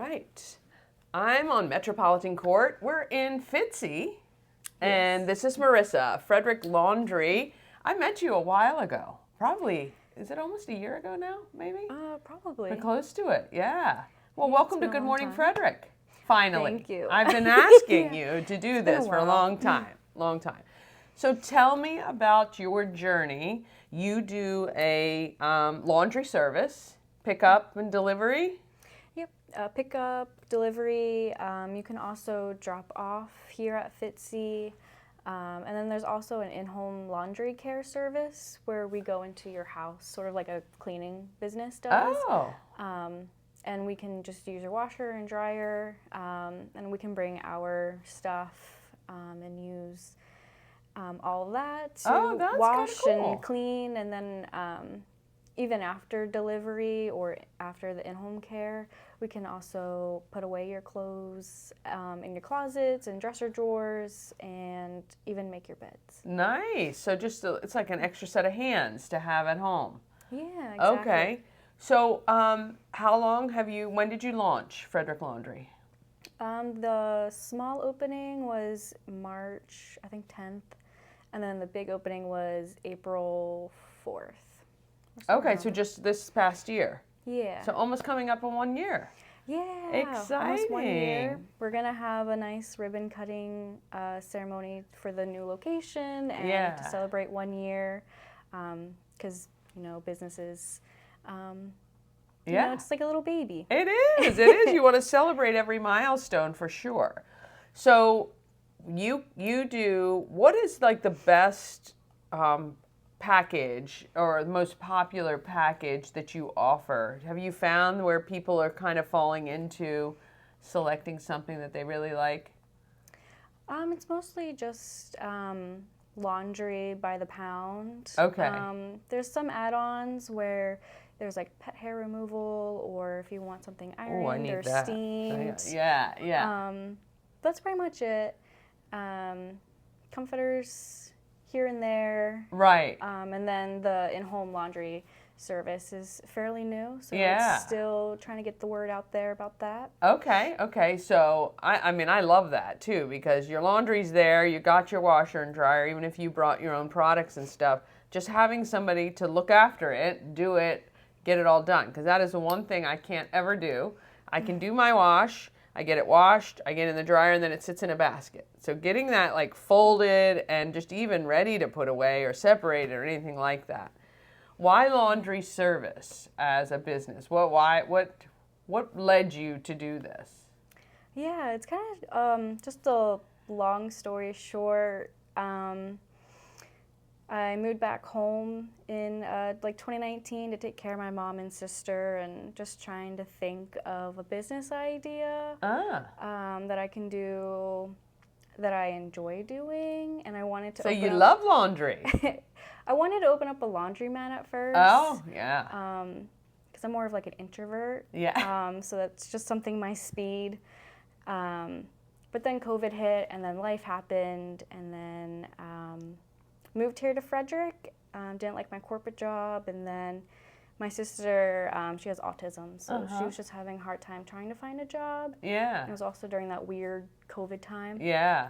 right. I'm on Metropolitan Court. We're in Fitzy, and this is Marissa, Frederick Laundry. I met you a while ago. Probably, is it almost a year ago now, maybe? Probably. We're close to it, yeah. Well, Yeah, welcome it's to been a Good long Morning, time. Frederick. Finally. Thank you. I've been asking Yeah. you to do It's been this a for a while. long time. So tell me about your journey. You do a laundry service, pickup and delivery? Yep. Pickup, delivery. You can also drop off here at Fitzy. And then there's also an in-home laundry care service where we go into your house, sort of like a cleaning business does. Oh. And we can just use your washer and dryer, and we can bring our stuff and use all of that to that's wash kinda cool. and clean. And then even after delivery or after the in-home care, we can also put away your clothes in your closets and dresser drawers and even make your beds. Nice. So it's like an extra set of hands to have at home. Yeah, exactly. Okay. So when did you launch Frederick Laundry? The small opening was March, I think 10th, and then the big opening was April 4th. Okay, so just this past year. Yeah. So almost coming up on 1 year. Yeah. Almost 1 year. Exciting. We're going to have a nice ribbon cutting ceremony for the new location and Yeah. to celebrate 1 year because, businesses, it's like a little baby. It is. You want to celebrate every milestone for sure. So you do, what is like the best package or the most popular package that you offer? Have you found where people are kind of falling into selecting something that they really like? It's mostly just laundry by the pound. Okay. There's some add-ons where there's like pet hair removal, or if you want something ironed I need or that. steamed. Yeah. That's pretty much it. Comforters here and there. Right. And then the in-home laundry service is fairly new, so Yeah. it's still trying to get the word out there about that. Okay. So, I love that too, because your laundry's there, you got your washer and dryer, even if you brought your own products and stuff, just having somebody to look after it, do it, get it all done. Because that is the one thing I can't ever do. I can do my wash, I get it washed, I get it in the dryer, and then it sits in a basket. So getting that like folded and just even ready to put away or separated or anything like that. Why laundry service as a business? What led you to do this? Yeah, it's kind of just a long story short. I moved back home in 2019 to take care of my mom and sister, and just trying to think of a business idea that I can do that I enjoy doing, and I wanted to. So you love laundry. I wanted to open up a laundromat at first. Oh, yeah. Because I'm more of like an introvert. Yeah. So that's just something my speed. But then COVID hit, and then life happened, and then moved here to Frederick. Didn't like my corporate job, and then my sister, she has autism, so she was just having a hard time trying to find a job. Yeah. It was also during that weird COVID time. Yeah.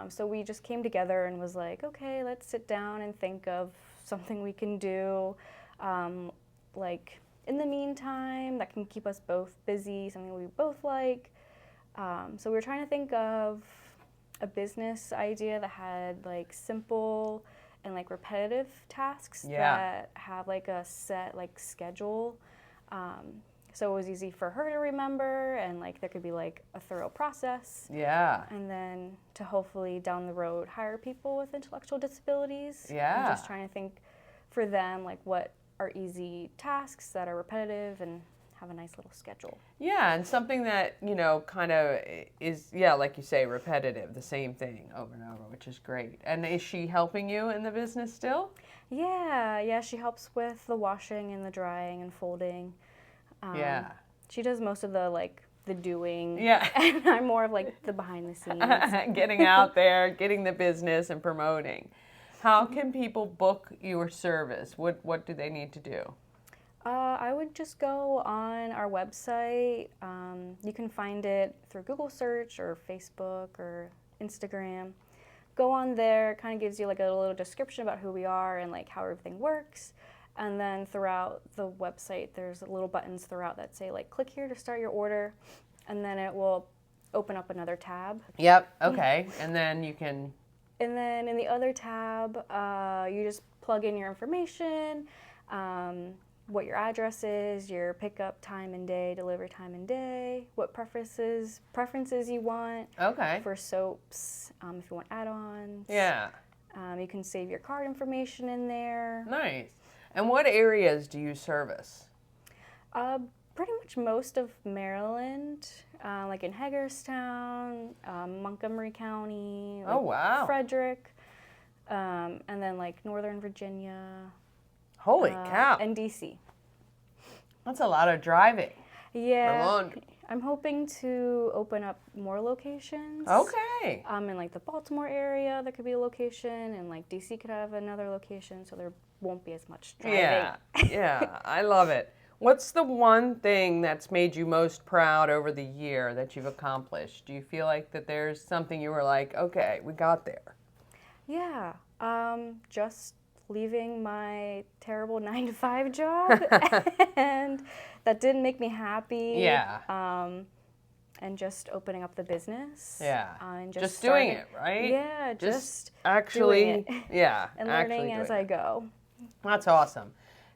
So we just came together and was like, okay, let's sit down and think of something we can do, like in the meantime, that can keep us both busy, something we both like. So we were trying to think of a business idea that had like simple and like repetitive tasks that have like a set like schedule. So it was easy for her to remember, and like there could be like a thorough process. Yeah. And then to hopefully down the road hire people with intellectual disabilities. Yeah. And just trying to think for them like what are easy tasks that are repetitive and have a nice little schedule. Yeah, and something that, kind of is, like you say, repetitive, the same thing over and over, which is great. And is she helping you in the business still? Yeah, she helps with the washing and the drying and folding. Yeah. She does most of the doing. Yeah. And I'm more of like the behind the scenes. Getting out there, getting the business and promoting. How can people book your service? What do they need to do? I would just go on our website. You can find it through Google search or Facebook or Instagram. Go on there, kind of gives you like a little description about who we are and like how everything works. And then throughout the website, there's little buttons throughout that say like click here to start your order, and then it will open up another tab. Yep. Okay. And then you can. And then in the other tab, you just plug in your information, what your address is, your pickup time and day, delivery time and day, what preferences you want. Okay. For soaps, if you want add-ons. Yeah. You can save your card information in there. Nice. And what areas do you service? Pretty much most of Maryland, like in Hagerstown, Montgomery County, like Oh, wow. Frederick, and then like Northern Virginia. Holy cow. And DC. That's a lot of driving. Yeah. For laundry. I'm hoping to open up more locations. Okay. In like the Baltimore area, there could be a location, and like DC could have another location, so there won't be as much driving. Yeah. Yeah. I love it. What's the one thing that's made you most proud over the year that you've accomplished? Do you feel like that there's something you were like, okay, we got there? Yeah. Just leaving my terrible 9-to-5 job, and that didn't make me happy. Yeah. And just opening up the business. Yeah. And just doing it, right? Yeah, just actually, doing it. Yeah. And learning as I go. That's awesome.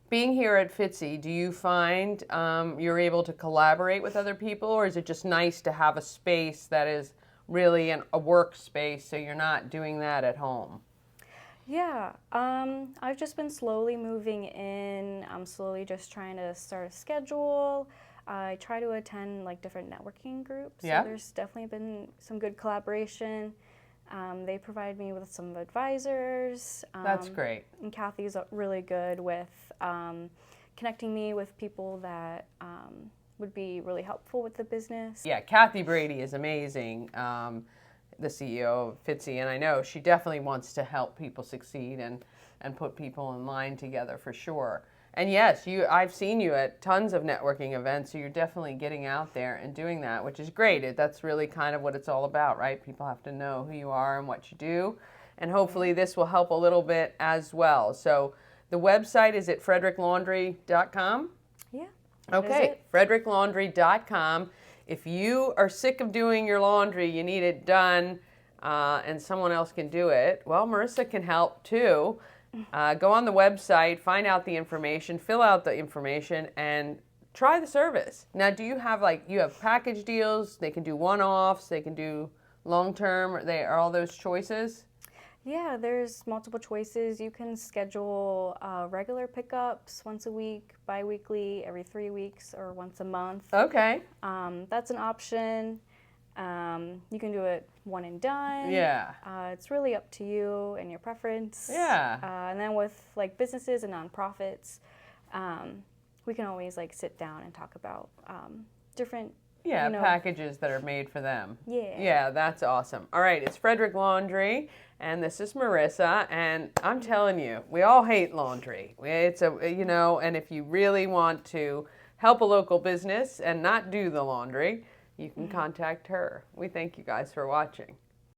Being here at Fitzy, do you find you're able to collaborate with other people, or is it just nice to have a space that is really a workspace so you're not doing that at home? Yeah, I've just been slowly moving in. I'm slowly just trying to start a schedule. I try to attend like different networking groups. Yeah. So there's definitely been some good collaboration. They provide me with some advisors. That's great. And Kathy's really good with connecting me with people that would be really helpful with the business. Yeah, Kathy Brady is amazing, the CEO of Fitzy, and I know she definitely wants to help people succeed and put people in line together for sure. And yes, I've seen you at tons of networking events, so you're definitely getting out there and doing that, which is great. That's really kind of what it's all about, right? People have to know who you are and what you do, and hopefully this will help a little bit as well. So the website is at fredericklaundry.com? Yeah. Okay, fredericklaundry.com. If you are sick of doing your laundry, you need it done, and someone else can do it, well, Marissa can help too. Go on the website, find out the information, fill out the information, and try the service. Now, do you have you have package deals? They can do one-offs, they can do long-term, are all those choices? Yeah, there's multiple choices. You can schedule regular pickups once a week, bi-weekly, every 3 weeks, or once a month. Okay. That's an option. You can do it one and done. Yeah. It's really up to you and your preference. Yeah. And then with businesses and nonprofits, we can always sit down and talk about different packages that are made for them. Yeah. Yeah, that's awesome. All right, it's Frederick Laundry, and this is Marissa, and I'm telling you, we all hate laundry. It's and if you really want to help a local business and not do the laundry, you can contact her. We thank you guys for watching.